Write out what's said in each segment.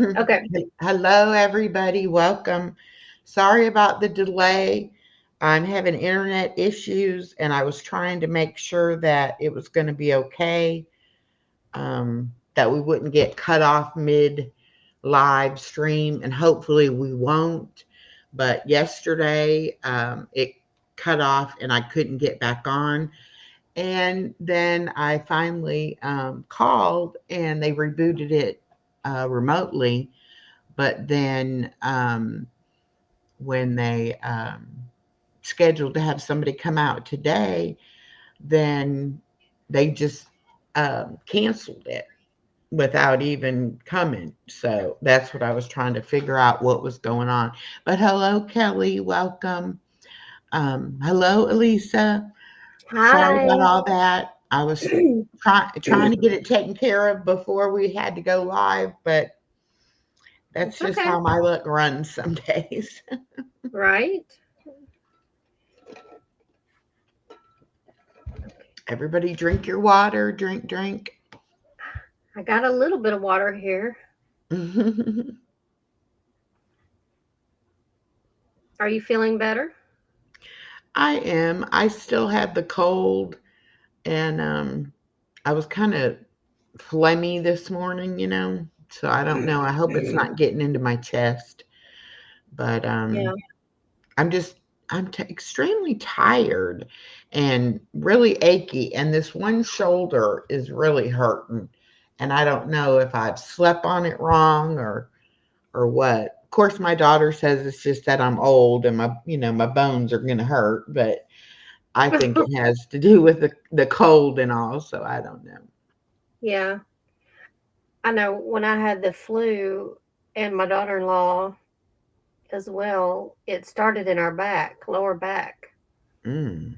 Okay. Hello, everybody. Welcome. Sorry about the delay. I'm having internet issues, and I was trying to make sure that it was going to be okay, that we wouldn't get cut off mid live stream, and hopefully we won't. But yesterday, it cut off, and I couldn't get back on. And then I finally called, and they rebooted it remotely, but then when they scheduled to have somebody come out today, then they just canceled it without even coming. So that's what I was trying to figure out what was going on. But hello, Kelly. Welcome. Hello, Alisa. Sorry about Hi. all that. I was trying to get it taken care of before we had to go live, but that's It's just okay. how my luck runs some days. Right? Everybody drink your water, drink, drink. I got a little bit of water here. Are you feeling better? I am. I still have the cold, and I was kind of phlegmy this morning. So I don't know. I hope it's not getting into my chest, but Yeah. I'm just extremely tired and really achy, and this one shoulder is really hurting, and I don't know if I've slept on it wrong or what. Of course, my daughter says it's just that I'm old and my bones are gonna hurt, but I think it has to do with the cold and all. So I don't know. Yeah. I know when I had the flu and my daughter in law as well, it started in our back, lower back. Mm.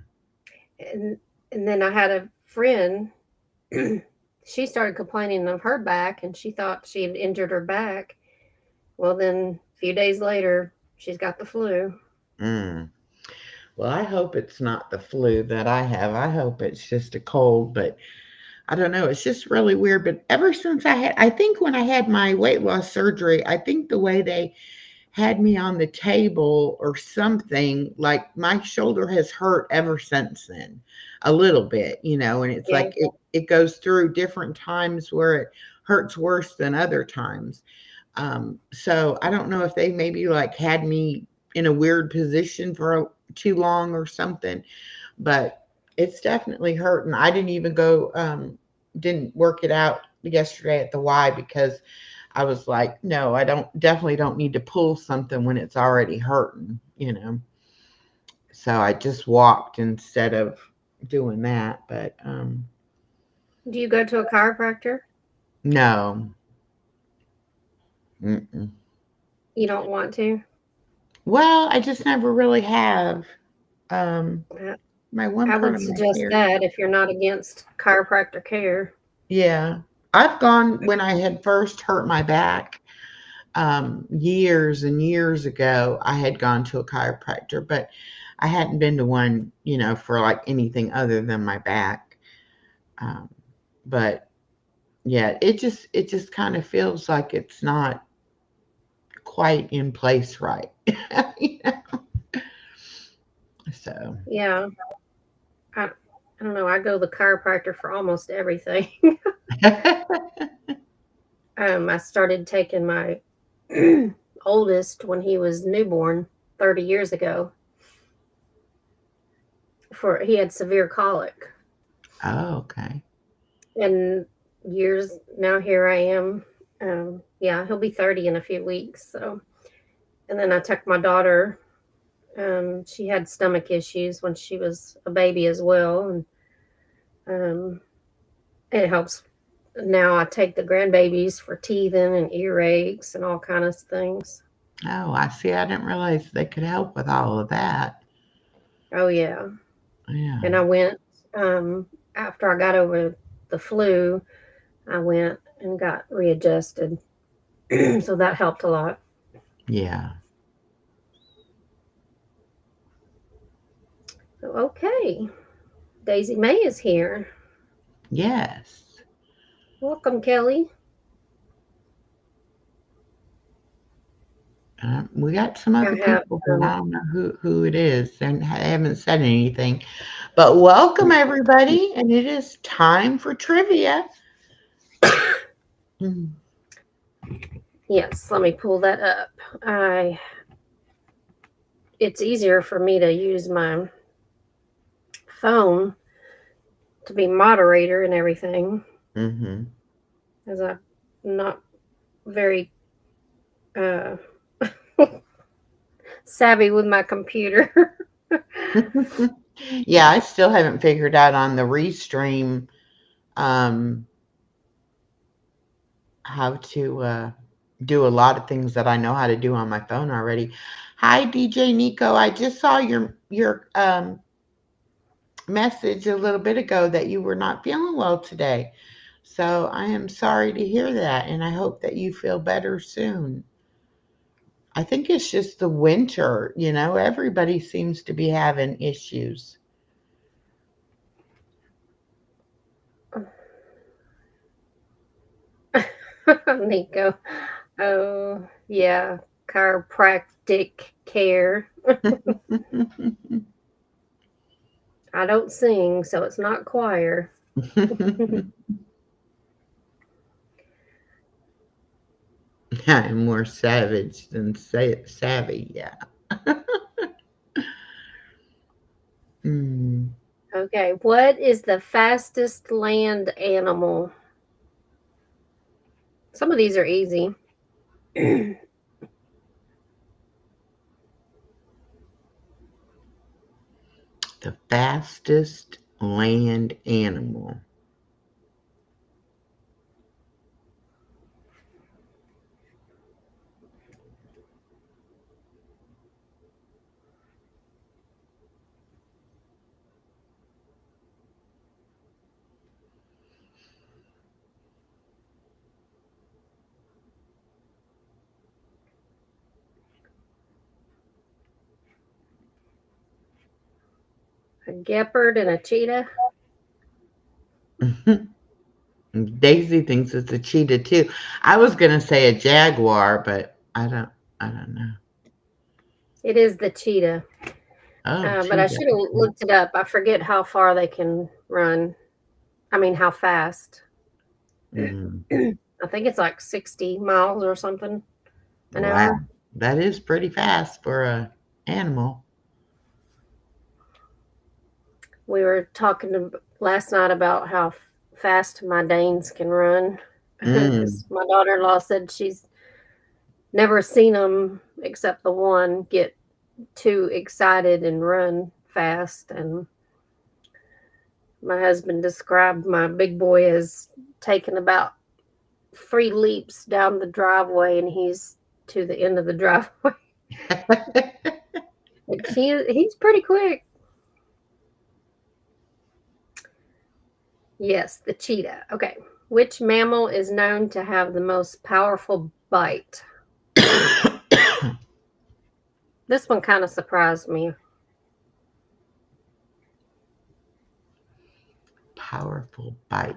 And and then I had a friend, she started complaining of her back and she thought she had injured her back. Well, then a few days later, she's got the flu. Mm. Well, I hope it's not the flu that I have. I hope it's just a cold, but I don't know. It's just really weird. But ever since I think when I had my weight loss surgery, I think the way they had me on the table or something, like my shoulder has hurt ever since then, a little bit, and it's Yeah. like it goes through different times where it hurts worse than other times. So I don't know if they maybe like had me in a weird position for too long or something, but it's definitely hurting. I didn't even didn't work it out yesterday at the Y because I was like, no, I definitely don't need to pull something when it's already hurting. So I just walked instead of doing that. But Do you go to a chiropractor? no. Mm-mm. You don't want to? Well, I just never really have. Um, Uh, my one I part would of my suggest hair. that if you're not against chiropractor care. Yeah. I've gone when I had first hurt my back, years and years ago. I had gone to a chiropractor, but I hadn't been to one, for like anything other than my back. Um, but yeah, it just kind of feels like it's not quite in place right. You know? So, Yeah, I don't know. I go to the chiropractor for almost everything. I started taking my oldest when he was newborn 30 years ago. For he had severe colic, oh, okay. and years now here I am. Yeah, he'll be 30 in a few weeks. So, and then I took my daughter. She had stomach issues when she was a baby as well, and um, it helps. Now I take the grandbabies for teething and earaches and all kind of things. Oh, I see. I didn't realize they could help with all of that. Oh yeah, Yeah. and I went after I got over the flu. I went and got readjusted, so that helped a lot. Yeah. So okay, Daisy May is here. Yes. Welcome, Kelly. We got some I other have people, but I don't know who it is, and haven't said anything. But welcome everybody, and it is time for trivia. Mm. yes, let me pull that up. I It's easier for me to use my phone to be moderator and everything, Mm-hmm. as I'm not very uh, savvy with my computer. Yeah, I still haven't figured out on the restream um, how to do a lot of things that I know how to do on my phone already. Hi, DJ Nico. I just saw your message a little bit ago that you were not feeling well today. So I am sorry to hear that, and I hope that you feel better soon. I think it's just the winter, everybody seems to be having issues. Nico. Oh, yeah. Chiropractic care. I don't sing, so it's not choir. I'm more savage than savvy, yeah. Hmm. Okay, what is the fastest land animal? Some of these are easy. The fastest land animal. A gepard and a cheetah. Daisy thinks it's a cheetah too. I was gonna say a jaguar, but I don't know. It is the cheetah. Oh, But I cheetah. should have looked it up. I forget how far they can run. I mean, how fast. Mm, I think it's like 60 miles or something an wow, hour. that is pretty fast for a animal. We were talking last night about how fast my Danes can run Mm. because my daughter in law said she's never seen them except the one get too excited and run fast. And my husband described my big boy as taking about 3 leaps down the driveway and he's to the end of the driveway. Like he's pretty quick. Yes, the cheetah. Okay. Which mammal is known to have the most powerful bite? This one kind of surprised me. Powerful bite.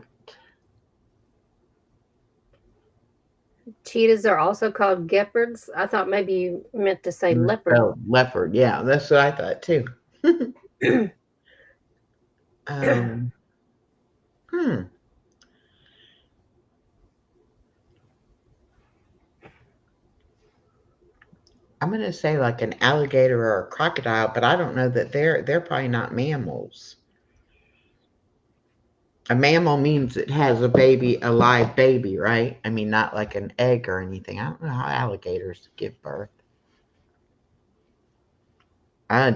Cheetahs are also called gepards. I thought maybe you meant to say leopard. So leopard, yeah, that's what I thought too. um, hmm. I'm gonna say like an alligator or a crocodile, but I don't know that they're probably not mammals. A mammal means it has a baby, a live baby, right? I mean, not like an egg or anything. I don't know how alligators give birth.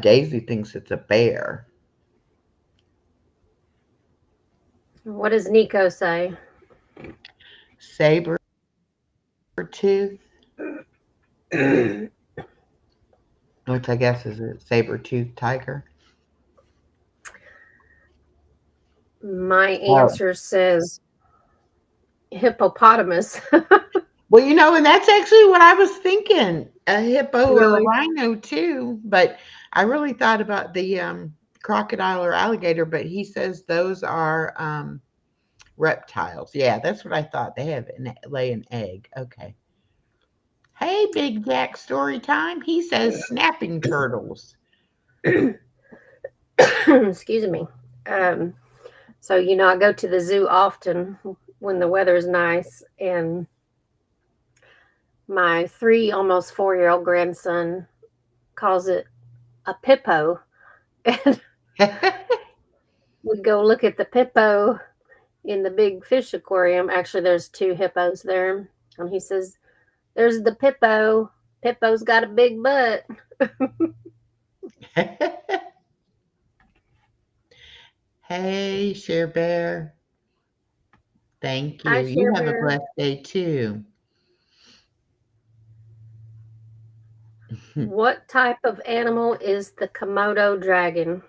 Daisy thinks it's a bear. What does Nico say? Saber tooth, which I guess is a saber tooth tiger. My Oh. answer says hippopotamus. Well, and that's actually what I was thinking, a hippo or a Really? rhino too, but I really thought about the crocodile or alligator, but he says those are reptiles. Yeah, that's what I thought. They have lay an egg. Okay. Hey, Big Jack, story time. He says snapping turtles. Excuse me. Um, so, I go to the zoo often when the weather's nice, and my 3, almost 4-year-old grandson calls it a pippo. And we go look at the pippo in the big fish aquarium. Actually, there's 2 hippos there. And he says, "There's the pippo. Pippo's got a big butt." Hey, Share Bear. Thank Hi, you. You Share have a Bear. blessed day too. What type of animal is the Komodo dragon?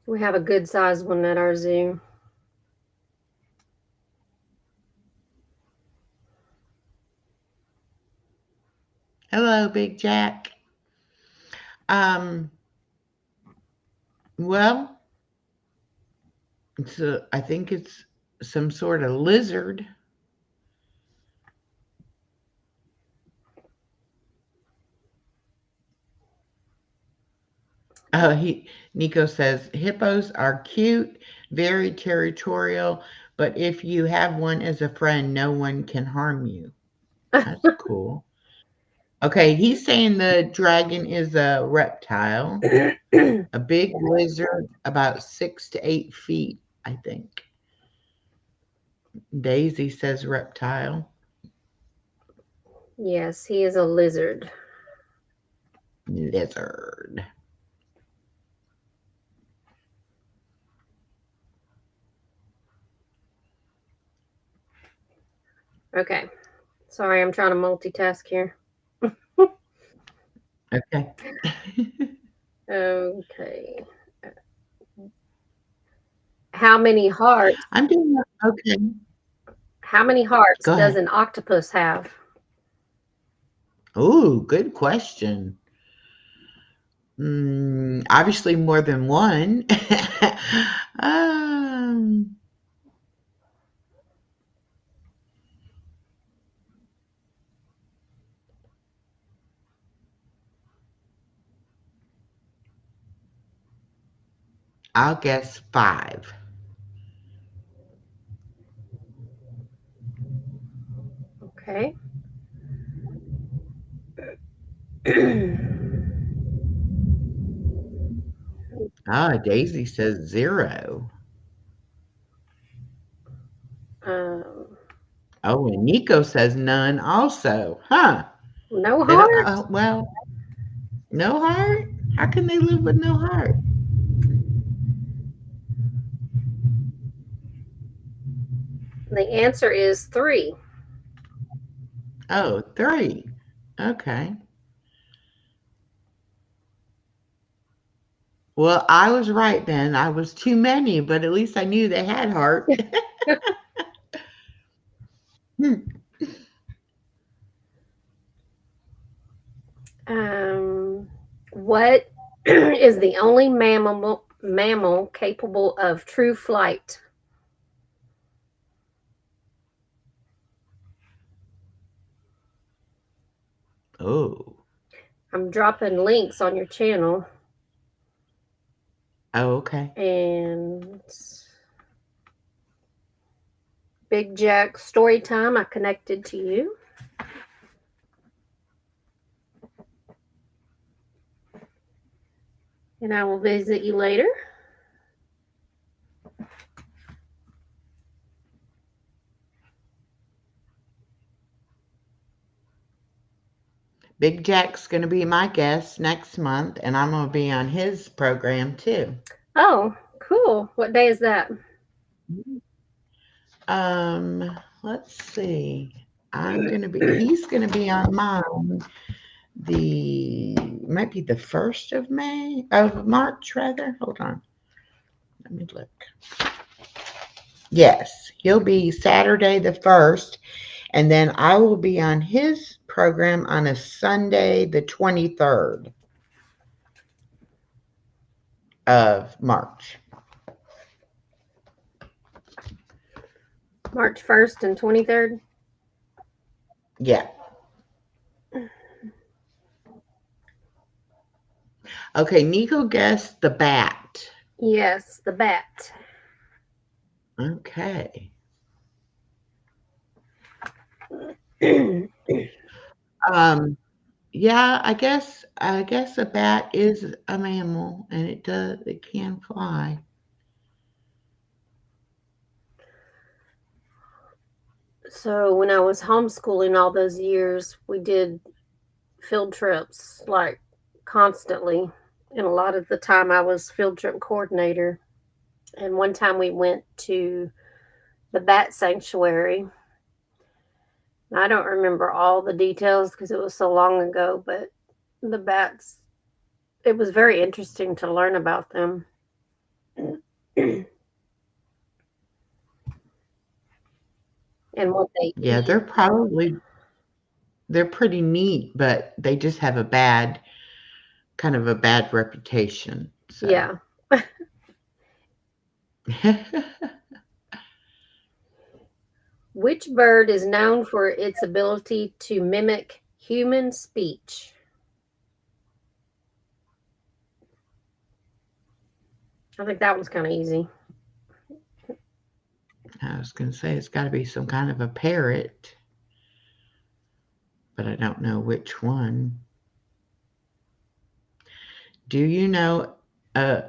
We have a good sized one at our zoo. Hello, Big Jack. Um, well, I think it's some sort of lizard. Nico says hippos are cute, very territorial, but if you have one as a friend, no one can harm you. That's cool. Okay, he's saying the dragon is a reptile, a big lizard, about 6 to 8 feet, I think. Daisy says reptile. Yes, he is a lizard. Lizard. Okay. Sorry, I'm trying to multitask here. Okay. Okay. How many hearts? I'm doing okay. How many hearts Go does ahead. an octopus have? Ooh, good question. Obviously more than one. um, I'll guess 5. Okay. Daisy says 0. um, Oh, and Nico says none also. Huh. no They don't, heart? well, no heart? How can they live with no heart? The answer is 3. Oh, 3. Okay. Well, I was right then. I was too many, but at least I knew they had heart. Hmm. What is the only mammal capable of true flight? Oh. I'm dropping links on your channel, Oh, okay. and Big Jack story time. I connected to you, and I will visit you later. Big Jack's going to be my guest next month, and I'm going to be on his program too. Oh, cool. What day is that? Let's see. He's going to be on mine might be the 1st of March, rather. Hold on. Let me look. Yes, he'll be Saturday the 1st, and then I will be on his program on a Sunday the 23rd of March. March 1st and 23rd. Yeah. Okay, Nico guessed the bat. Yes, the bat. Okay. Um, yeah, I guess a bat is a mammal and it can fly. So when I was homeschooling all those years, we did field trips like constantly. And a lot of the time I was field trip coordinator. And one time we went to the bat sanctuary. I don't remember all the details because it was so long ago, but the bats, it was very interesting to learn about them. And what they Yeah, eat. they're pretty neat, but they just have a bad kind of a bad reputation. So, Yeah. Which bird is known for its ability to mimic human speech? I think that one's kind of easy. I was going to say it's got to be some kind of a parrot, but I don't know which one. Do you know uh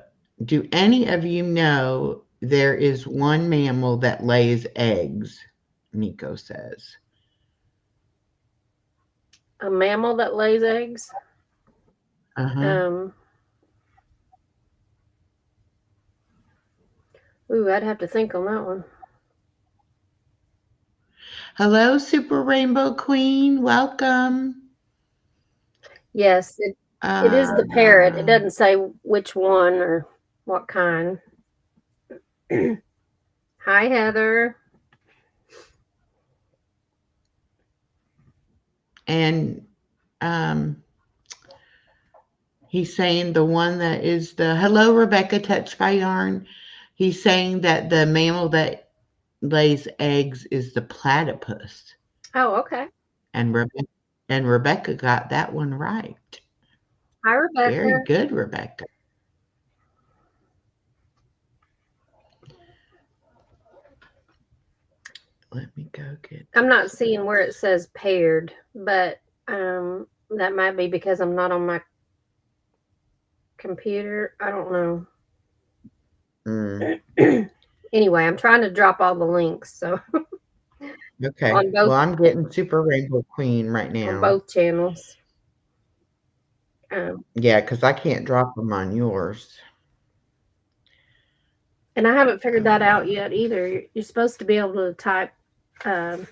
do any of you know there is one mammal that lays eggs? Nico says. A mammal that lays eggs? Uh-huh. Um, ooh, I'd have to think on that one. Hello, Super Rainbow Queen. Welcome. Yes, it is the parrot. It Uh, doesn't say which one or what kind. Hi, Heather. and um he's saying the one that is the hello Rebecca touched by yarn. He's saying that the mammal that lays eggs is the platypus. Oh, okay. And Rebecca got that one right. Hi, Very Rebecca. good, Rebecca. Let me go get I'm not this seeing where it next. says paired, but that might be because I'm not on my computer. I don't know. Mm, Anyway, I'm trying to drop all the links so okay. on both Well, I'm getting Super Rainbow Queen right on now. both channels. Um, Yeah, because I can't drop them on yours. and I haven't figured that out yet either. You're supposed to be able to type um,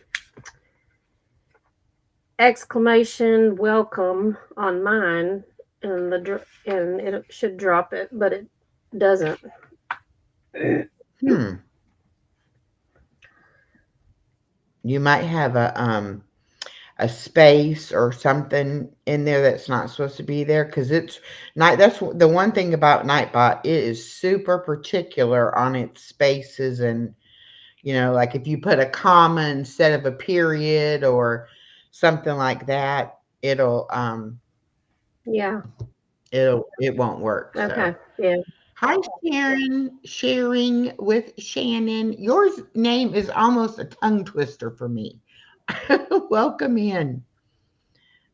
exclamation welcome on mine, and and it should drop it, but it doesn't. Hmm. You might have a space or something in there that's not supposed to be there because it's night. That's the one thing about Nightbot. It is super particular on its spaces and like if you put a comma instead of a period or something like that, Yeah. it won't work. So, Okay. Yeah. hi Sharon, sharing with Shannon. Your name is almost a tongue twister for me. Welcome in.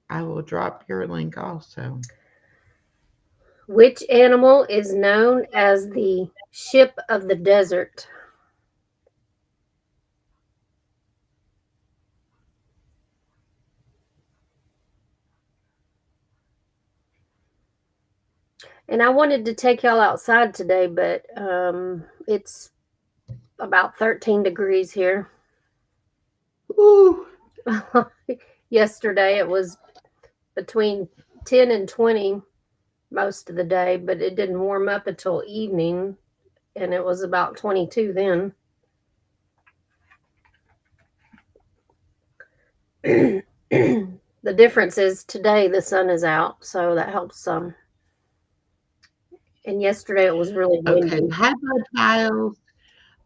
I will drop your link also. Which animal is known as the ship of the desert? And I wanted to take y'all outside today, but it's about 13 degrees here. Ooh, Yesterday it was between 10 and 20 most of the day, but it didn't warm up until evening, and it was about 22 then. The difference is today the sun is out, so that helps some. And yesterday it was really okay. windy. Hi, Bud Tiles.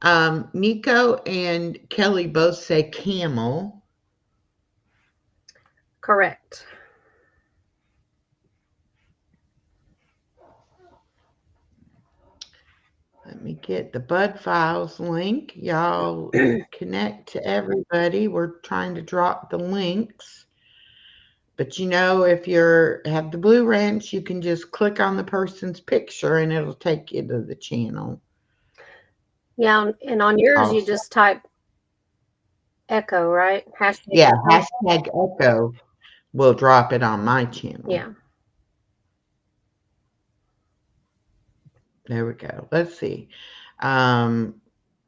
Nico and Kelly both say camel. Correct. Let me get the Bud Files link. Y'all connect to everybody. We're trying to drop the links. But if you have the blue wrench, you can just click on the person's picture and it'll take you to the channel. Yeah, and on yours you Also, just type echo, right? Hashtag yeah, echo. hashtag echo will drop it on my channel. Yeah. There we go. Let's see. Um,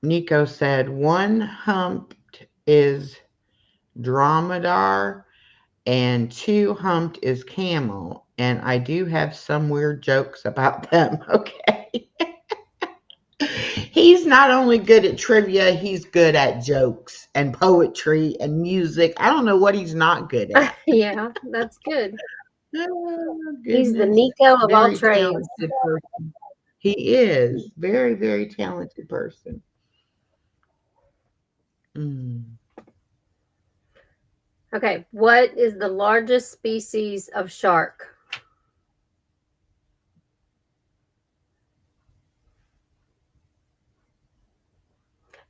Nico said one humped is dromedar and two humped is camel. And I do have some weird jokes about them. Okay. He's not only good at trivia, he's good at jokes and poetry and music. I don't know what he's not good at. Yeah, that's good. Oh, He's the goodness. Nico of all Very trades. talented person. He is. Very, very talented person. Mm. Okay, what is the largest species of shark?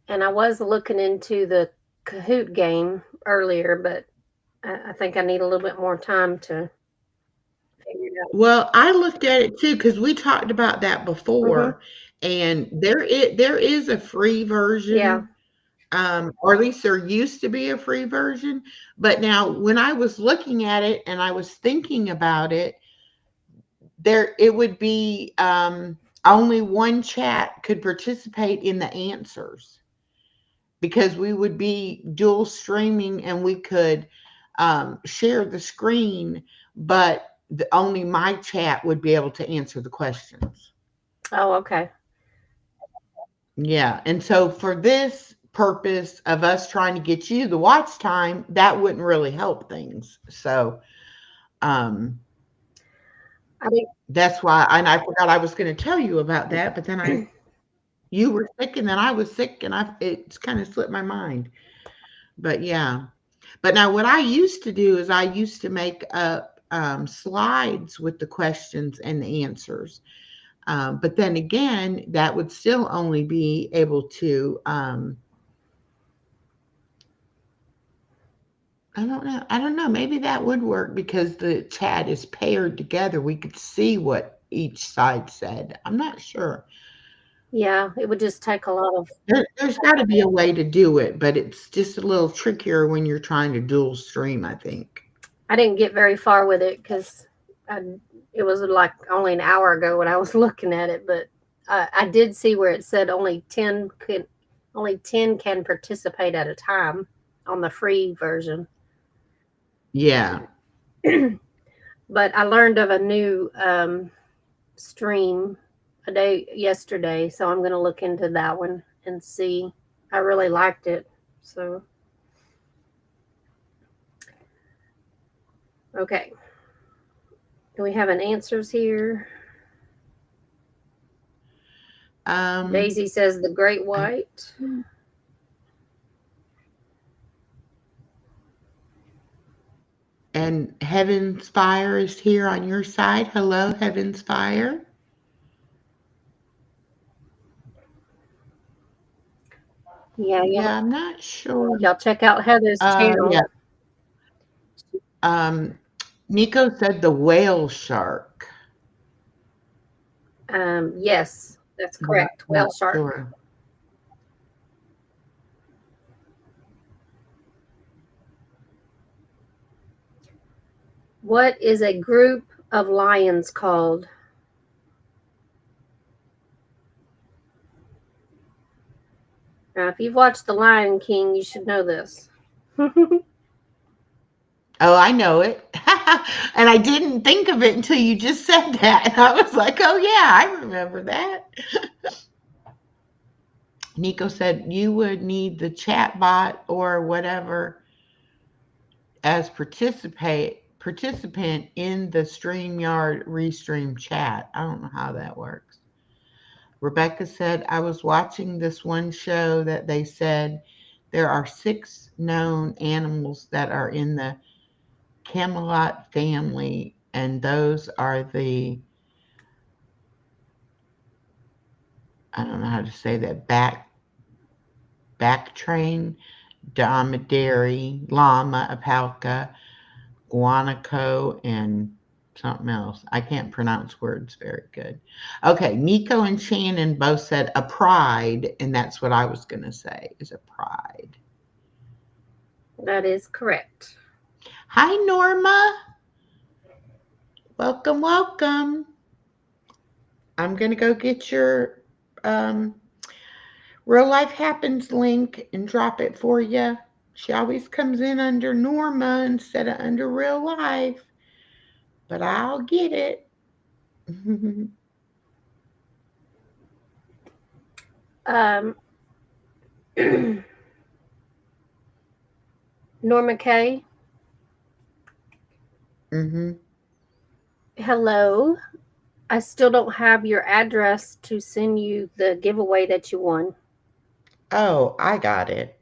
And I was looking into the Kahoot game earlier, but I think I need a little bit more time to figure it out. Well, I looked at it too because we talked about that Hmm. before, and there is a free Yeah. version, or at least there used to be a free version. But now, when I was looking at it and I was thinking about it, there it would be only one chat could participate in the answers because we would be dual streaming and we could share the screen, but only my chat would be able to answer the questions. Oh, okay. Yeah. And so for this purpose of us trying to get you the watch time, that wouldn't really help things. So um, I think, that's why, and I forgot I was going to tell you about that, but then you were sick and then I was sick and it's kind of slipped my mind. But yeah. But now, what I used to do is I used to make up slides with the questions and the answers. But then again, that would still only be able to, I don't know. I don't know. Maybe that would work because the chat is paired together. We could see what each side said. I'm not sure. yeah, it would just take a lot of. There's got to be a way to do it, but it's just a little trickier when you're trying to dual stream, I think. I didn't get very far with it because it was like only an hour ago when I was looking at it, but I did see where it said only 10 can participate at a time on the free version. Yeah. But I learned of a new stream a day yesterday, so I'm going to look into that one and see. I really liked it. So, okay. Do we have an answers here? Um, Daisy says the great I white. And Heaven's Fire is here on your side. Hello, Heaven's Fire. Yeah, Yeah, I'm not sure. y'all check out Heather's Yeah. channel. Um, Nico said the whale shark. Yes, that's Not, correct. not Whale shark. sure. What is a group of lions called? Now, if you've watched The Lion King, you should know this. Oh, I know it. And I didn't think of it until you just said that. And I was like, oh, yeah, I remember that. Nico said you would need the chat bot or whatever as participant in the StreamYard Restream chat. I don't know how that works. Rebecca said, I was watching this one show that they said there are 6 known animals that are in the Camelot family, and those are the, I don't know how to say that, back train, dromedary, llama, alpaca, guanaco, and something else. I can't pronounce words very good. Okay, Nico and Shannon both said a pride, and that's what I was going to say is a pride. That is correct. Hi, Norma. Welcome, welcome. I'm going to go get your um, Real Life Happens link and drop it for you. She always comes in under Norma instead of under Real Life, but I'll get it. Um, Norma K. Mm-hmm. Hello. I still don't have your address to send you the giveaway that you won. Oh, I got it.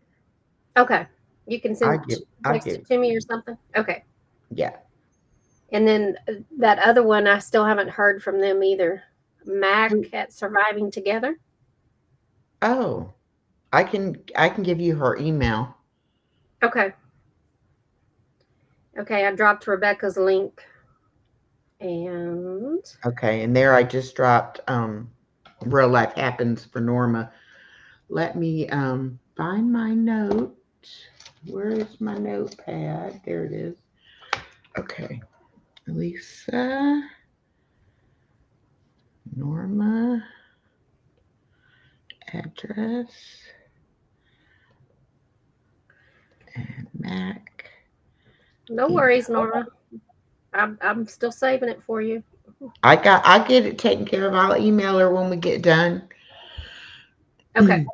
Okay. You can I send get, I text it get, to me or something. Okay. yeah. And then that other one, I still haven't heard from them either. Mac Who- at Surviving Together. Oh, I can give you her email. Okay. Okay. I dropped Rebecca's link. And Okay, and there I just dropped Real Life Happens for Norma. Let me find my note. Where is my notepad? There it is. Okay. Alisa, Norma, address, and Mac. no Email. worries, Norma. I'm still saving it for you. I get it taken care of. I'll email her when we get done. Okay.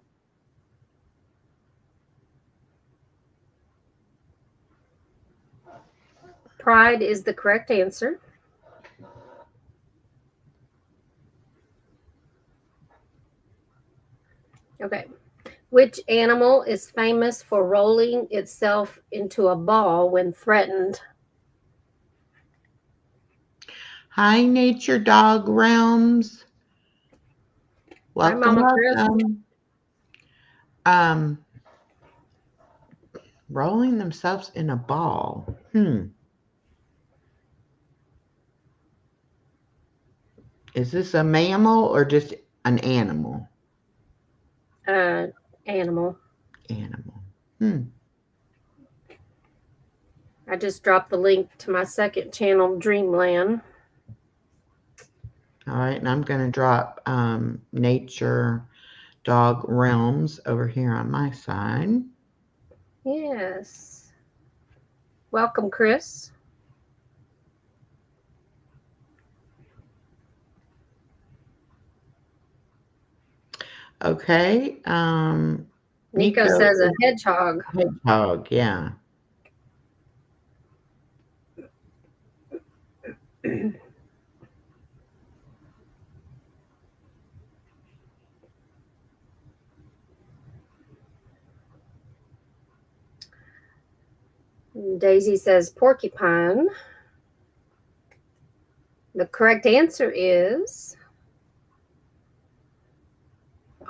Pride is the correct answer. Okay. Which animal is famous for rolling itself into a ball when threatened? Hi, Nature Dog Realms. Hi, Welcome, Mama Chris. welcome. Um, rolling themselves in a ball. Is this a mammal or just an animal? Uh, Animal. Animal. Hmm. I just dropped the link to my second channel, Dreamland. All right, and I'm going to drop Nature Dog Realms over here on my side. Yes. Welcome, Chris. Okay. Nico Nico says a is hedgehog. hedgehog. Yeah. Daisy says porcupine. The correct answer is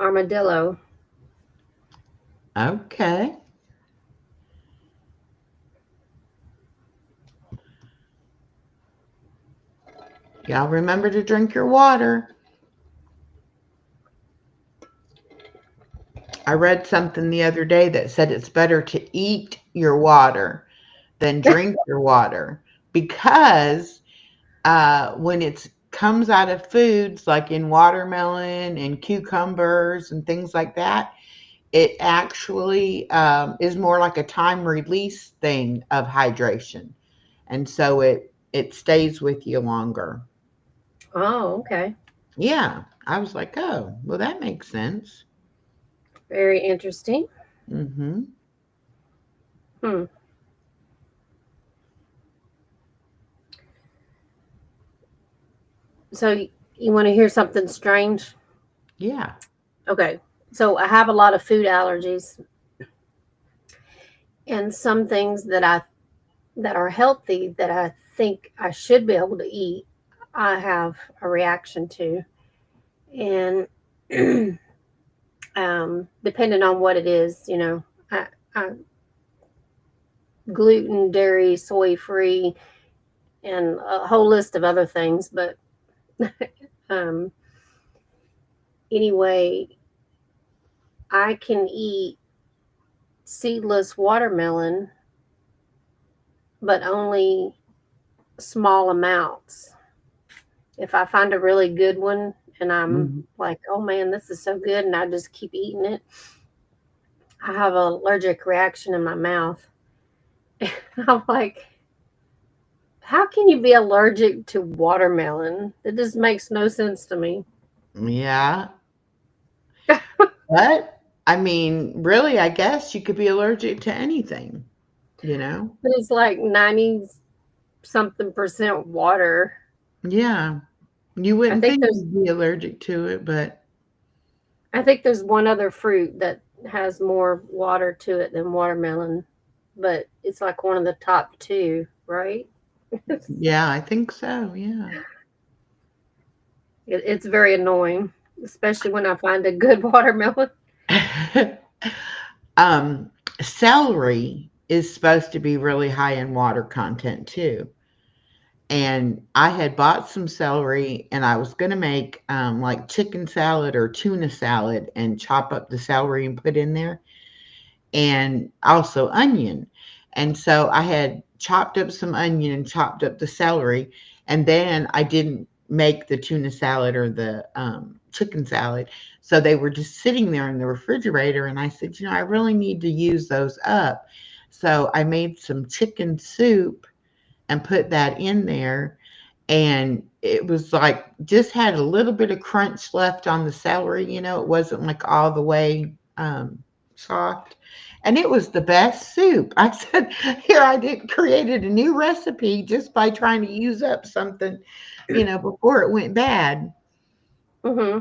armadillo. Okay. Y'all remember to drink your water. I read something the other day that said it's better to eat your water than drink your water because when it comes out of foods like in watermelon and cucumbers and things like that, it actually is more like a time release thing of hydration, and so it stays with you longer. Oh, okay. Yeah, I was like, oh, well, that makes sense. Very interesting. Mm-hmm. Hmm. So you want to hear something strange? Yeah. Okay. So I have a lot of food allergies, and some things that are healthy that I think I should be able to eat, I have a reaction to. And depending on what it is, I gluten, dairy, soy free, and a whole list of other things. But um, anyway, I can eat seedless watermelon, but only small amounts. If I find a really good one and I'm Mhm. like, oh man, this is so good, and I just keep eating it, I have an allergic reaction in my mouth. I'm like, how can you be allergic to watermelon? It just makes no sense to me. Yeah. But I mean, really, I guess you could be allergic to anything, you know? But it's like 90 something percent water. Yeah. You I wouldn't think think there's you'd be allergic to it, but I think there's one other fruit that has more water to it than watermelon, but it's like one of the top two, right? yeah, I think so. Yeah. It's very annoying, especially when I find a good watermelon. um, Celery is supposed to be really high in water content too. And I had bought some celery and I was going to make like chicken salad or tuna salad and chop up the celery and put in there and also onion. And so I had chopped up some onion and chopped up the celery. And then I didn't make the tuna salad or the chicken salad. So they were just sitting there in the refrigerator. And I said, I really need to use those up. So I made some chicken soup and put that in there. And it was like just had a little bit of crunch left on the celery. It wasn't like all the way soft. And it was the best soup. I said, here I did created a new recipe just by trying to use up something, before it went bad. Hmm.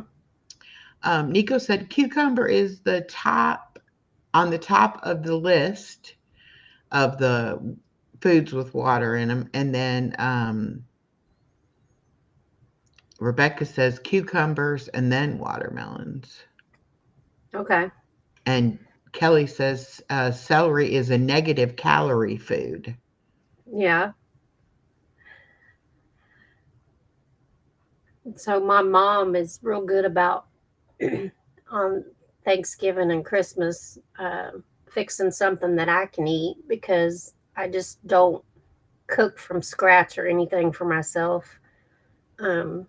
Nico said cucumber is the top on the top of the list of the foods with water in them. And then Rebecca says cucumbers and then watermelons. Okay. And Kelly says celery is a negative calorie food. Yeah. So my mom is real good about on Thanksgiving and Christmas fixing something that I can eat because I just don't cook from scratch or anything for myself. Um,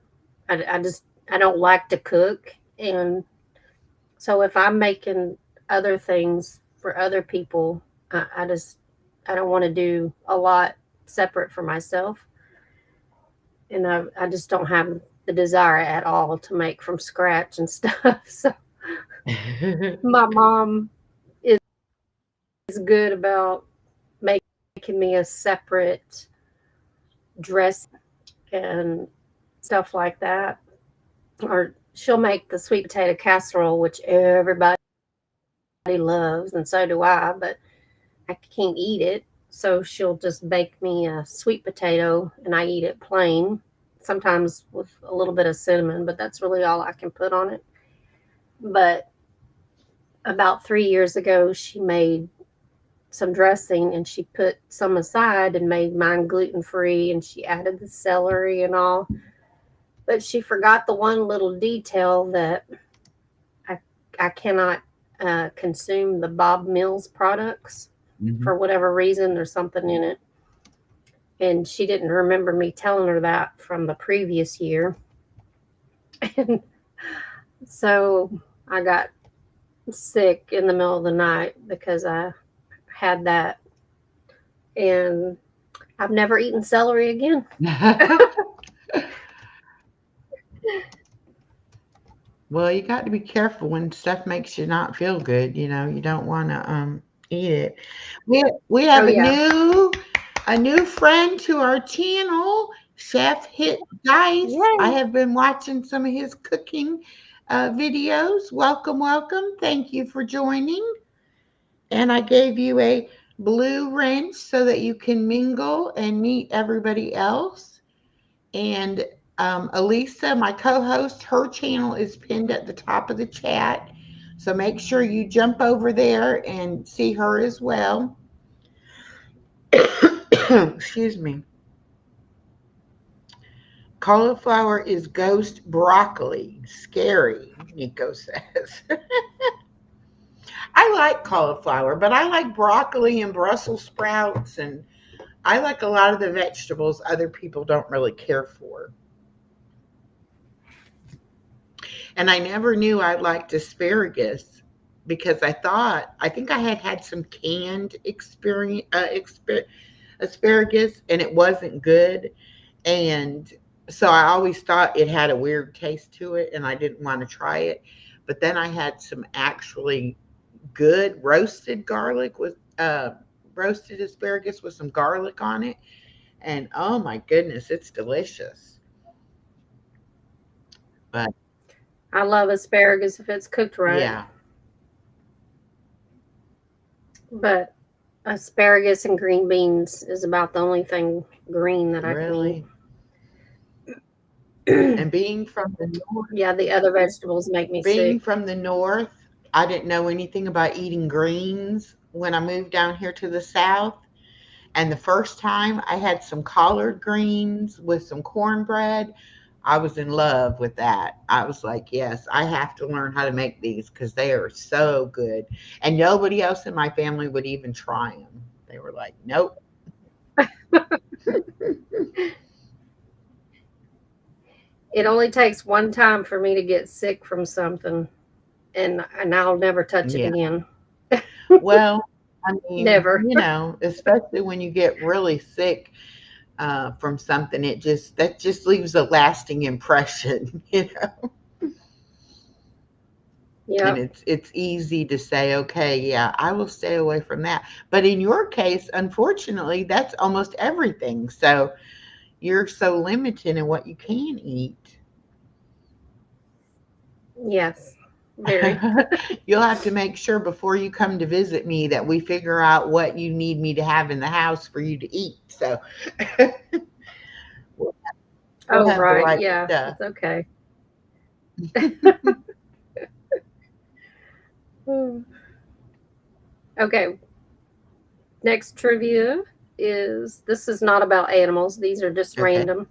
I just I don't like to cook, and so if I'm making other things for other people, I don't want to do a lot separate for myself, and I just don't have the desire at all to make from scratch and stuff. So my mom is good about making me a separate dress and stuff like that. Or she'll make the sweet potato casserole, which everybody loves, and so do I, but I can't eat it. So she'll just bake me a sweet potato and I eat it plain, sometimes with a little bit of cinnamon, but that's really all I can put on it. But about 3 years ago, she made some dressing and she put some aside and made mine gluten free and she added the celery and all. But she forgot the one little detail that I, I cannot consume the Bob Mills products Mhm. for whatever reason. There's something in it. And she didn't remember me telling her that from the previous year. And so I got sick in the middle of the night because I had that. And I've never eaten celery again. Well, you got to be careful when stuff makes you not feel good. You don't want to eat it. We Oh, have yeah. a new friend to our channel, Chef Hit Dice. I Yay. have been watching some of his cooking videos. Welcome, welcome. Thank you for joining. And I gave you a blue wrench so that you can mingle and meet everybody else. And Alisa, my co host, her channel is pinned at the top of the chat. So make sure you jump over there and see her as well. Excuse me. Cauliflower is ghost broccoli. Scary, Nico says. I like cauliflower, but I like broccoli and Brussels sprouts, and I like a lot of the vegetables other people don't really care for. And I never knew I liked asparagus because I think I had had some canned asparagus and it wasn't good. And so I always thought it had a weird taste to it and I didn't want to try it. But then I had some actually good roasted garlic with roasted asparagus with some garlic on it. And oh my goodness, it's delicious. But I love asparagus if it's cooked right, yeah, but asparagus and green beans is about the only thing green that I can eat. really. And Yeah, the other vegetables make me being sick. from the north, I didn't know anything about eating greens when I moved down here to the south. And the first time I had some collard greens with some cornbread, I was in love with that. I was like, yes, I have to learn how to make these because they are so good. And nobody else in my family would even try them. They were like, nope. It only takes one time for me to get sick from something, and I'll never touch it Yeah. again. Well, I mean, Never. especially when you get really sick from something, that just leaves a lasting impression, And Yep. it's easy to say, okay, yeah, I will stay away from that. But in your case, unfortunately, that's almost everything. So you're so limited in what you can eat. Yes. Very. You'll have to make sure before you come to visit me that we figure out what you need me to have in the house for you to eat. So we'll we'll Oh, have the right. right Yeah, stuff. it's okay. Hmm. Okay. Next trivia is this is not about animals. These are just Okay. random.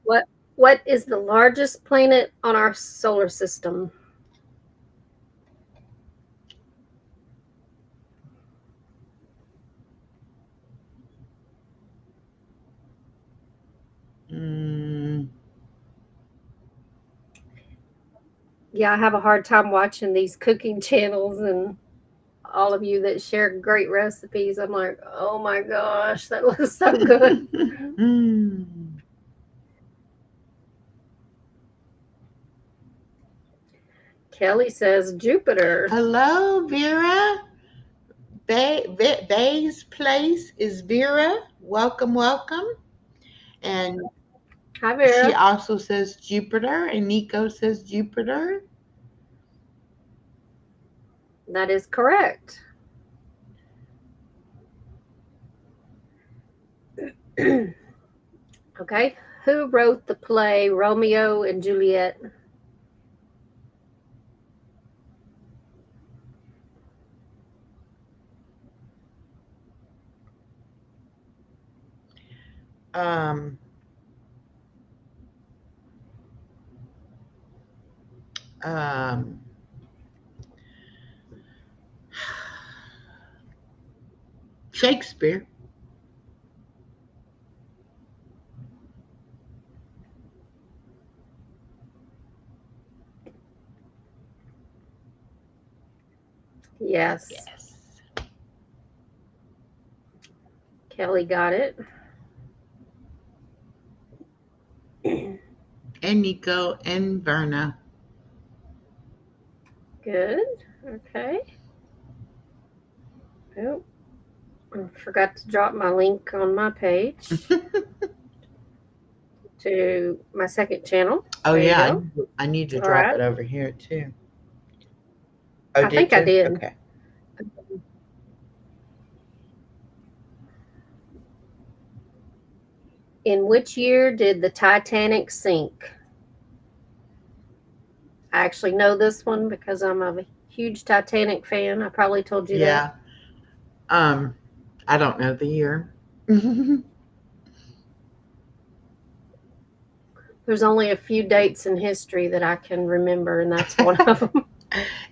What what is the largest planet on our solar system? Mm, Yeah, I have a hard time watching these cooking channels and all of you that share great recipes. I'm like, oh my gosh, that looks so good. mm. Kelly says Jupiter. Hello, Vera. Bay's place is Vera. Welcome, welcome. And Hi, she Vera. also says Jupiter, and Nico says Jupiter. That is correct. Okay. Who wrote the play Romeo and Juliet? Um, um, Shakespeare. Yes. Yes. Kelly got it. And Nico and Verna. Good. Okay. Oh, I forgot to drop my link on my page. to my second channel. Oh There you yeah, go. I need to All drop right. it over here too. Oh, I did think I you? did. Okay. In which year did the Titanic sink? I actually know this one because I'm a huge Titanic fan. I probably told you that. Yeah. Um, I don't know the year. There's only a few dates in history that I can remember, and that's one of them.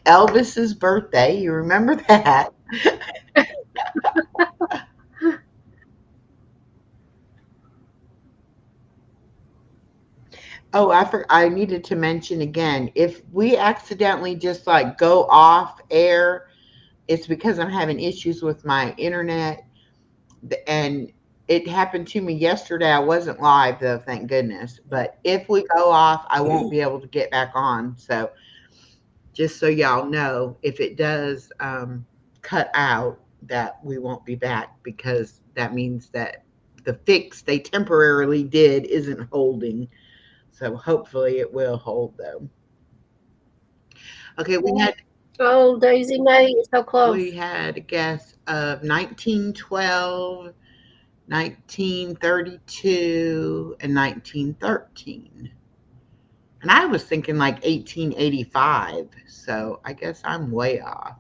Elvis's birthday. You remember that? Oh, I needed to mention again. If we accidentally just like go off air, it's because I'm having issues with my internet, and it happened to me yesterday. I wasn't live though, thank goodness. But if we go off, I won't be able to get back on. So just so y'all know, if it does cut out, that we won't be back because that means that the fix they temporarily did isn't holding. So hopefully it will hold though. Okay, Oh, Daisy May, you're so we close. had a guess of 1912, 1932, and 1913. And I was thinking like 1885, so I guess I'm way off.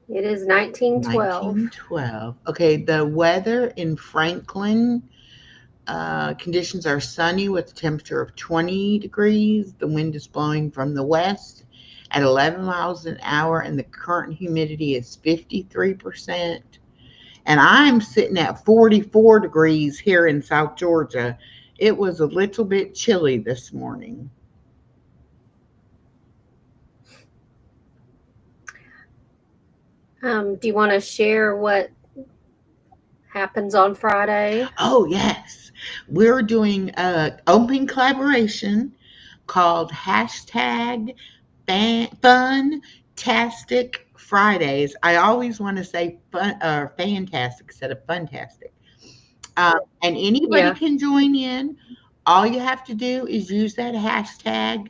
It is 1912. 1912. Okay, the weather in Franklin, conditions are sunny with a temperature of 20 degrees. The wind is blowing from the west at 11 miles an hour, and the current humidity is 53%. And I'm sitting at 44 degrees here in South Georgia. It was a little bit chilly this morning. Do you want to share what happens on Friday? Oh, yes. We're doing a open collaboration called hashtag Funtastic Fridays. I always want to say fun or fantastic instead of funtastic. And anybody Yeah. can join in. All you have to do is use that hashtag,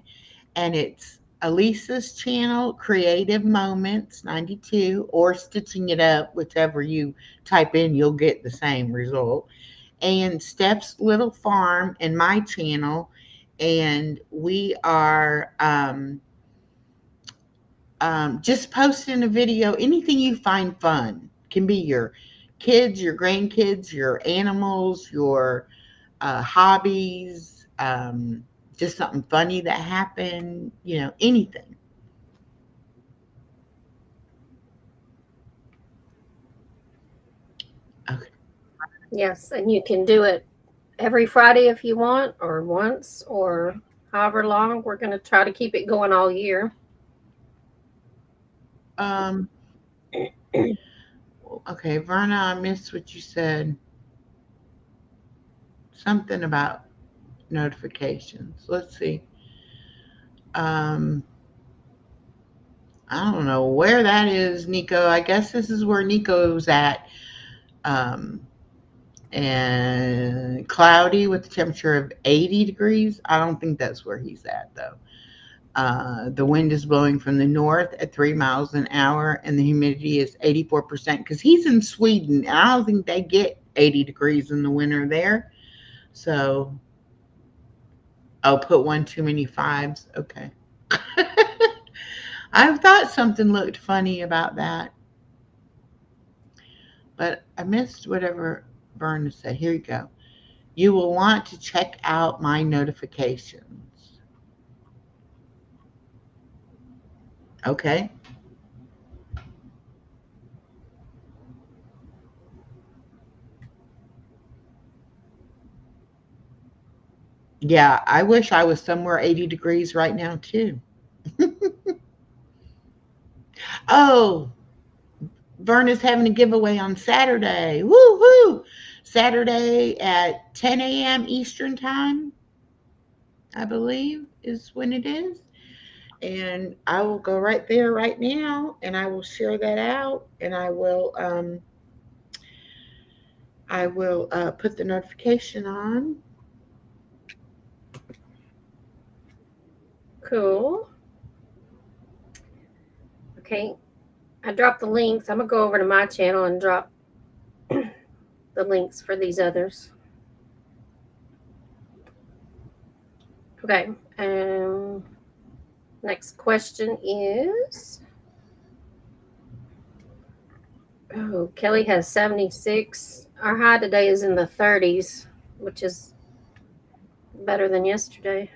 and it's Alisa's channel, Creative Moments 92, or Stitching It Up, whichever you type in, you'll get the same result. And Steph's Little Farm and my channel. And we are just posting a video. Anything you find fun can be your kids, your grandkids, your animals, your hobbies, just something funny that happened, anything. Okay. Yes, and you can do it every Friday if you want, or once, or however long. We're going to try to keep it going all year. Um, okay, Verna, I missed what you said. Something about notifications. Let's see. Um, I don't know where that is, Nico. I guess this is where Nico's at. Um, and cloudy with a temperature of 80 degrees. I don't think that's where he's at, though. The wind is blowing from the north at 3 miles an hour, and the humidity is 84% because he's in Sweden, and I don't think they get 80 degrees in the winter there. So, I'll put one too many fives. Okay. I thought something looked funny about that, but I missed whatever Verna said. Here you go. You will want to check out my notifications. Okay. Yeah, I wish I was somewhere 80 degrees right now, too. Oh, Verna's having a giveaway on Saturday. Woo hoo! Saturday at 10 a.m. Eastern Time, I believe, is when it is. And I will go right there right now, and I will share that out, and I will put the notification on. Cool. Okay. I dropped the links. I'm going to go over to my channel and drop the links for these others. Okay. Next question is, oh, Kelly has 76. Our high today is in the 30s, which is better than yesterday.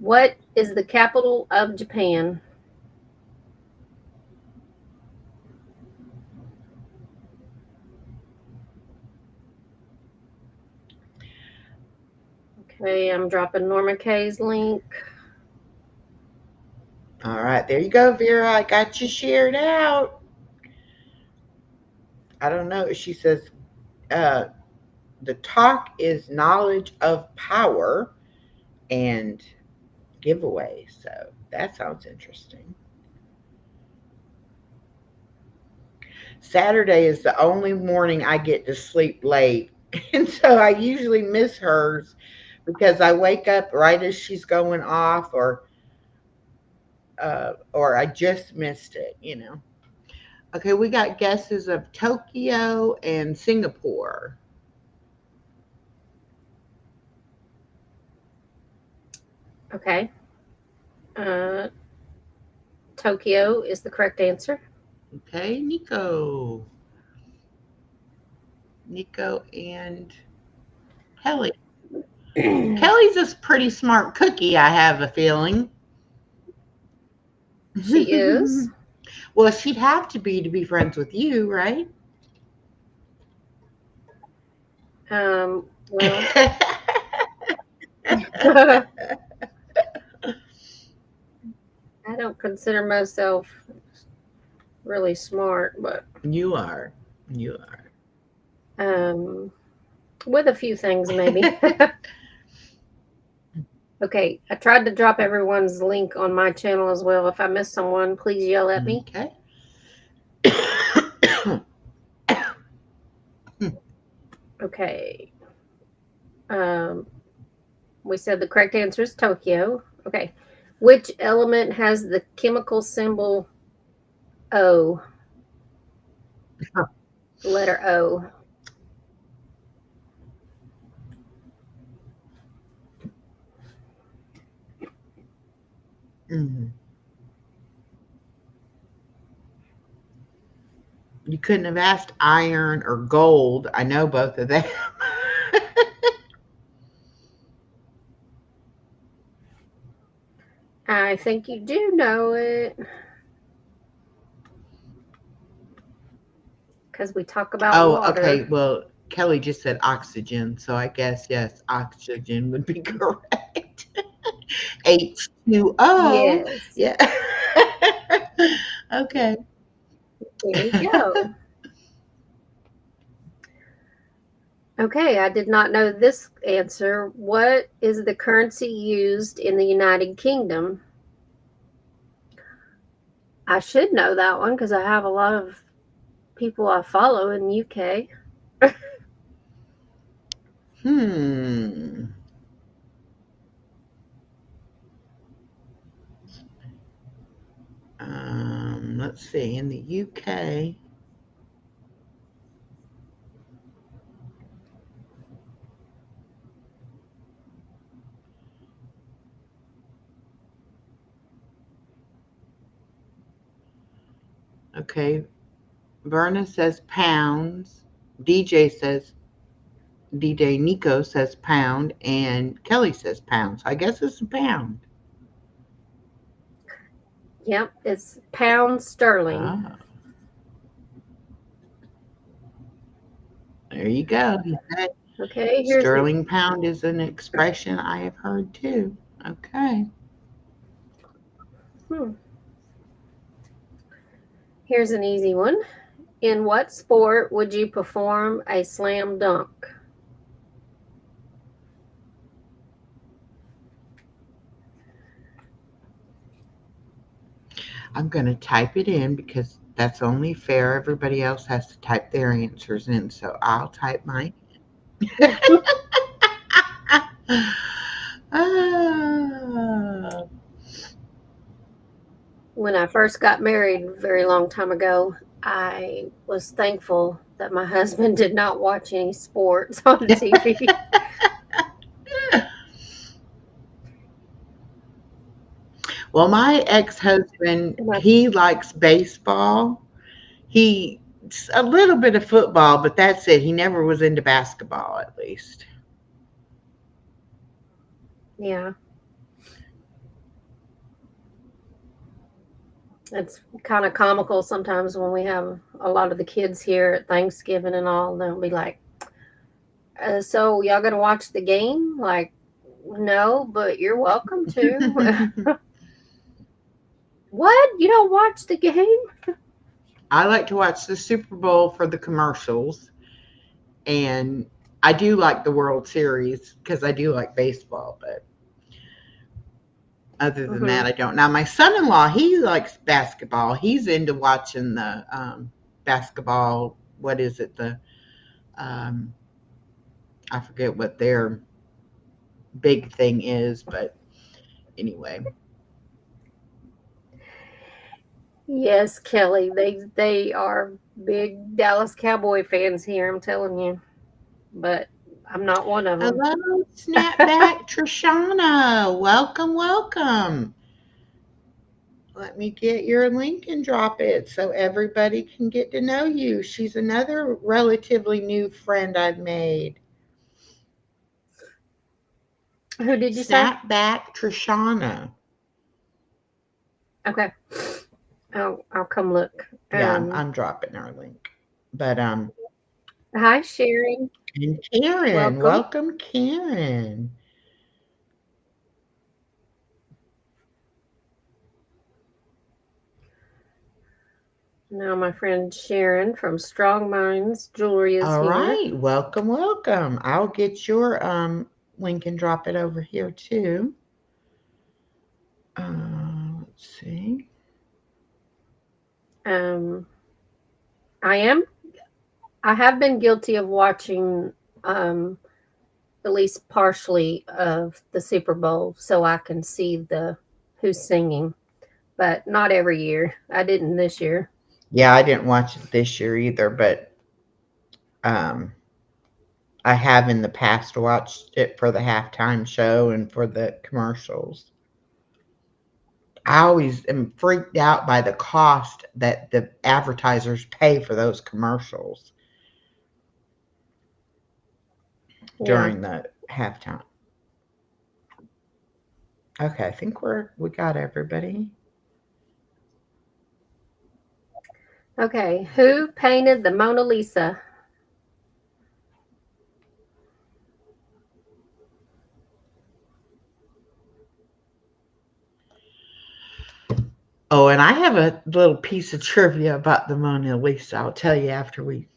What is the capital of Japan? Okay, I'm dropping Norma K's link. All right, there you go, Vera. I got you shared out. I don't know. She says uh, the talk is knowledge of power and giveaway. So that sounds interesting. Saturday is the only morning I get to sleep late. And so I usually miss hers because I wake up right as she's going off or I just missed it. Okay, we got guesses of Tokyo and Singapore. Okay. Tokyo is the correct answer. Okay, Nico. Nico and Kelly. Kelly's a pretty smart cookie, I have a feeling. She is. Well, she'd have to be friends with you, right? Well, I don't consider myself really smart, but You are. You are. with a few things maybe. Okay, I tried to drop everyone's link on my channel as well. If I miss someone, please yell at me. Okay. Okay. Um, we said the correct answer is Tokyo. Okay. Which element has the chemical symbol O? The letter O. Mhm. You couldn't have asked iron or gold. I know both of them. I think you do know it because we talk about Oh, okay. water. Well, Kelly just said oxygen, so I guess yes, oxygen would be correct. H2O. Yes. Yeah. Okay. There you go. Okay, I did not know this answer. What is the currency used in the United Kingdom? I should know that one because I have a lot of people I follow in the UK. Hmm. Let's see. In the UK, okay. Verna says pounds. DJ says DJ Nico says pound, and Kelly says pound. So I guess it's a pound. Yep, it's pound sterling. Oh, there you go. Okay, here's the Sterling pound is an expression I have heard too. Okay. hmm, here's an easy one. In what sport would you perform a slam dunk? I'm going to type it in because That's only fair. Everybody else has to type their answers in, so I'll type mine. Ah. When I first got married a very long time ago, I was thankful that my husband did not watch any sports on TV. Well, my ex-husband, And I, he likes baseball. He a little bit of football, but that's it. He never was into basketball, at least. yeah, it's kind of comical sometimes when we have a lot of the kids here at Thanksgiving and all. They'll be like, "So y'all gonna watch the game?" Like, no, but you're welcome to. What? You don't watch the game? I like to watch the Super Bowl for the commercials, and I do like the World Series because I do like baseball, but other than Hmm. that, I don't. Now, my son-in-law, he likes basketball. He's into watching the basketball. What is it? The um, I forget what their big thing is, but anyway. Yes, Kelly. They are big Dallas Cowboy fans here. I'm telling you, but I'm not one of them. Hello, Snapback Trishana. Welcome, welcome. Let me get your link and drop it so everybody can get to know you. She's another relatively new friend I've made. Who did you say? Snapback Trishana. Okay, I'll come look. Yeah, I'm dropping our link. But Hi, Sharon. and Karen, Welcome. welcome Karen. Now, my friend Sharon from Strong Minds Jewelry is All here. right, welcome, welcome. I'll get your link and drop it over here too. Let's see. Um, I am. I have been guilty of watching at least partially of the Super Bowl so I can see the who's singing, but not every year. I didn't this year. Yeah, I didn't watch it this year either, but um, I have in the past watched it for the halftime show and for the commercials. I always am freaked out by the cost that the advertisers pay for those commercials Yeah. during the halftime. Okay, I think we got everybody. Okay. Who painted the Mona Lisa? Oh, and I have a little piece of trivia about the Mona Lisa. I'll tell you after we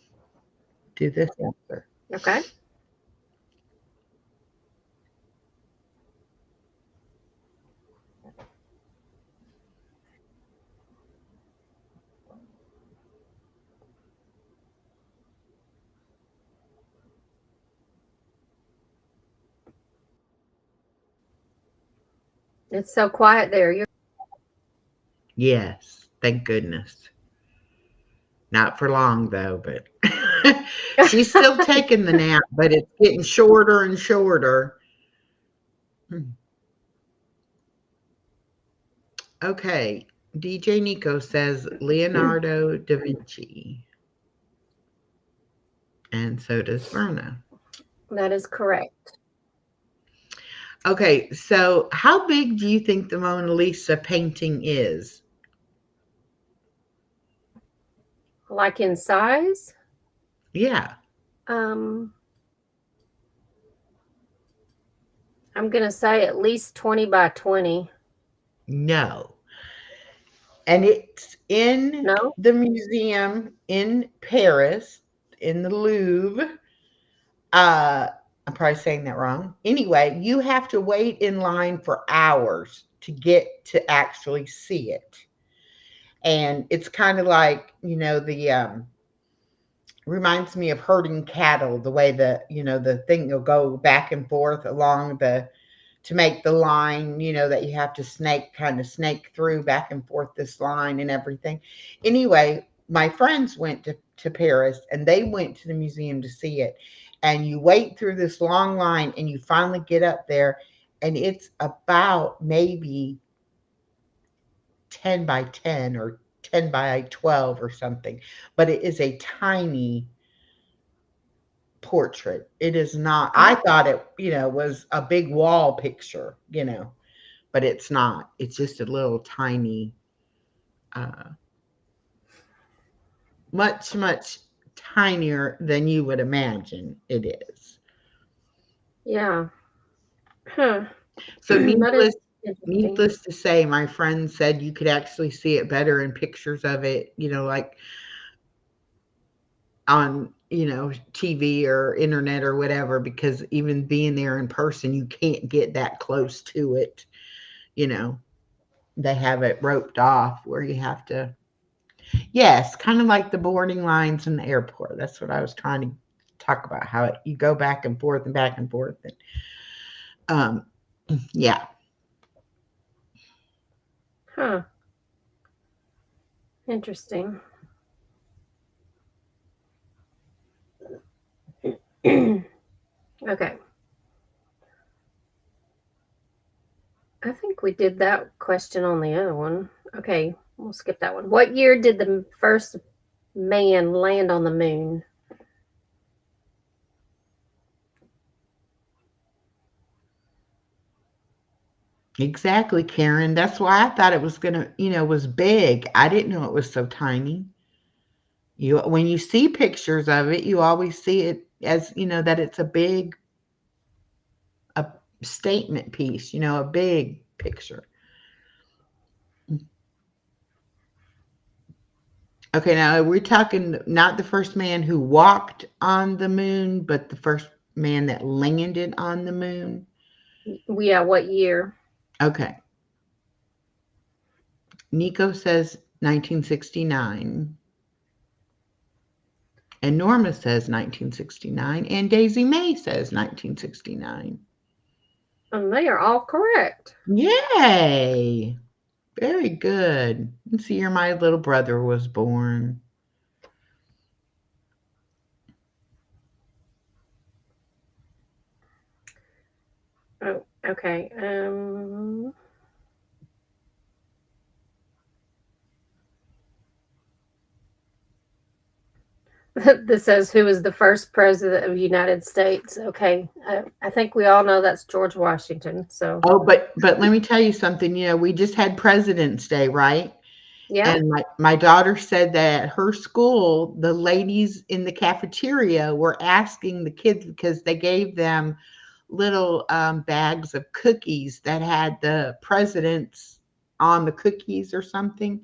do this answer. Okay. It's so quiet there. You're Yes, thank goodness. Not for long though, but she's still taking the nap, but it's getting shorter and shorter. Hmm. Okay, DJ Nico says Leonardo da Vinci, and so does Verna. That is correct. Okay, so how big do you think the Mona Lisa painting is? Like in size? Yeah, Um, I'm gonna say at least 20 by 20. no. And it's in No? the museum in Paris, in the Louvre. I'm probably saying that wrong. Anyway, you have to wait in line for hours to get to actually see it. And it's kind of like, the reminds me of herding cattle, the way the thing will go back and forth along the to make the line, that you have to snake through back and forth this line and everything. Anyway, my friends went to Paris and they went to the museum to see it. And you wait through this long line and you finally get up there, and it's about maybe 10 by 10 or 10 by 12 or something. But it is a tiny portrait. It is not. I thought it, was a big wall picture, but it's not. It's just a little tiny, uh, much, much tinier than you would imagine it is. Yeah. Huh. So That is interesting. needless to say, my friend said you could actually see it better in pictures of it, like on, TV or internet or whatever, because even being there in person, you can't get that close to it. You know, they have it roped off where you have to. Yes, kind of like the boarding lines in the airport. That's what I was trying to talk about. How you go back and forth and back and forth. And, yeah. Huh. Interesting. Okay. I think we did that question on the other one. Okay, we'll skip that one. What year did the first man land on the moon? Exactly, Karen. That's why I thought it was gonna, was big. I didn't know it was so tiny. When you see pictures of it, you always see it as, that it's a statement piece, a big picture. Okay, now we're talking not the first man who walked on the moon, but the first man that landed on the moon. Yeah, what year? Okay. Nico says 1969. And Norma says 1969. And Daisy May says 1969. And they are all correct. Yay! Very good. Let's see, here my little brother was born. Oh, okay. This says who was the first president of the United States. Okay, I think we all know that's George Washington. So Oh, but let me tell you something. We just had President's Day, right? yeah. And my daughter said that at her school, the ladies in the cafeteria were asking the kids because they gave them little bags of cookies that had the presidents on the cookies or something.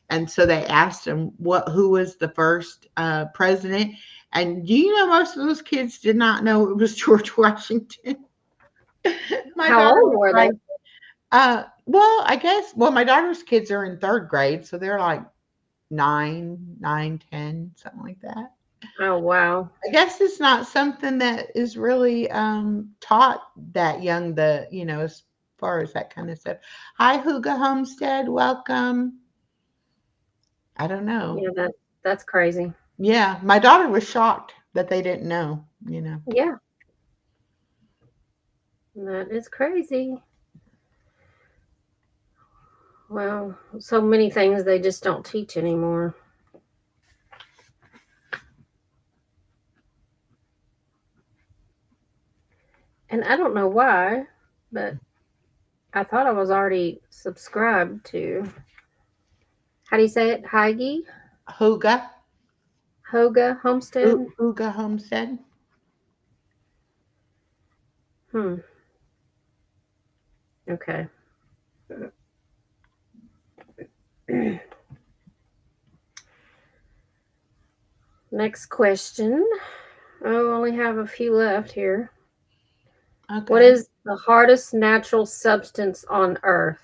And so they asked them who was the first president. And do you know most of those kids did not know it was George Washington? My How daughter old was were like, they? my daughter's kids are in third grade, so they're like 9, 10, something like that. Oh wow. I guess it's not something that is really taught that young, as far as that kind of stuff. Hi, Huga Homestead, welcome. I don't know. Yeah, that's crazy. Yeah, my daughter was shocked that they didn't know. Yeah, that is crazy. Well, so many things they just don't teach anymore. And I don't know why, but I thought I was already subscribed to. How do you say it? Heige? Huga, Hoga Homestead? Huga Homestead. Hmm. Okay. Next question. Oh, I only have a few left here. What Okay. is the hardest natural substance on Earth?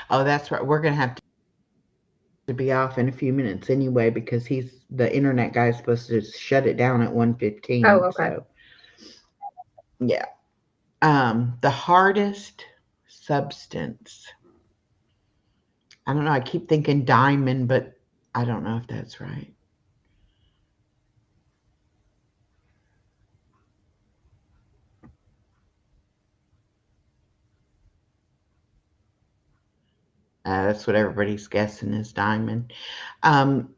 Oh, that's right. We're gonna have to be off in a few minutes anyway because the internet guy's supposed to shut it down at Oh, 1:15. okay. So yeah. The hardest substance. I don't know. I keep thinking diamond, but I don't know if that's right. That's what everybody's guessing is diamond. Um,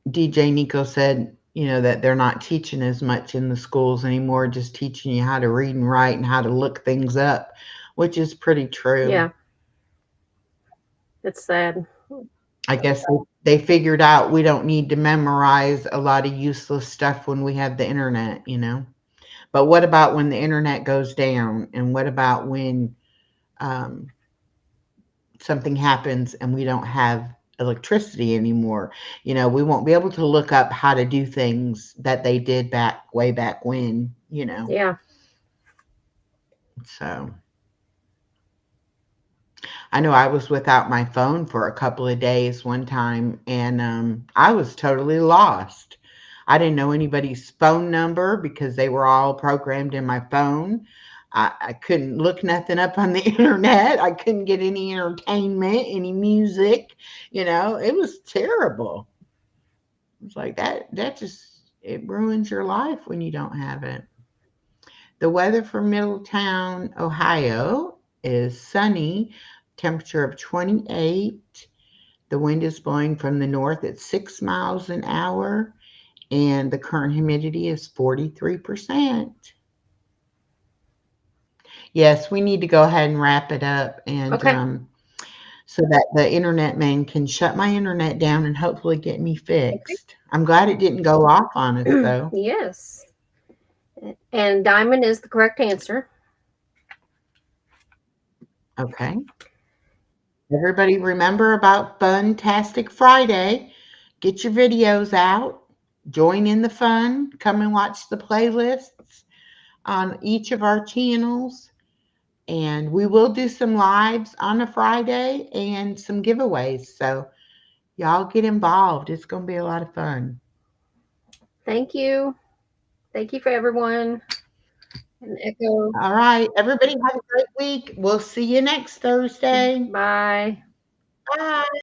DJ Nico said, that they're not teaching as much in the schools anymore, just teaching you how to read and write and how to look things up, which is pretty true. Yeah, it's sad. I guess they figured out we don't need to memorize a lot of useless stuff when we have the internet. But what about when the internet goes down? And what about when um, something happens and we don't have electricity anymore? We won't be able to look up how to do things that they did way back when. Yeah. So I know I was without my phone for a couple of days one time, and I was totally lost. I didn't know anybody's phone number because they were all programmed in my phone. I couldn't look nothing up on the internet. I couldn't get any entertainment, any music. It was terrible. It's like that just it ruins your life when you don't have it. The weather for Middletown, Ohio is sunny, temperature of 28. The wind is blowing from the north at 6 miles an hour, and the current humidity is 43%. Yes, we need to go ahead and wrap it up, and Okay. so that the internet man can shut my internet down and hopefully get me fixed. I'm glad it didn't go off on us, Okay. though. Yes. And diamond is the correct answer. Okay. Everybody remember about Funtastic Friday. Get your videos out. Join in the fun. Come and watch the playlists on each of our channels. And we will do some lives on a Friday and some giveaways. So y'all get involved. It's going to be a lot of fun. Thank you. Thank you for everyone. And Echo. All right. Everybody have a great week. We'll see you next Thursday. Bye. Bye.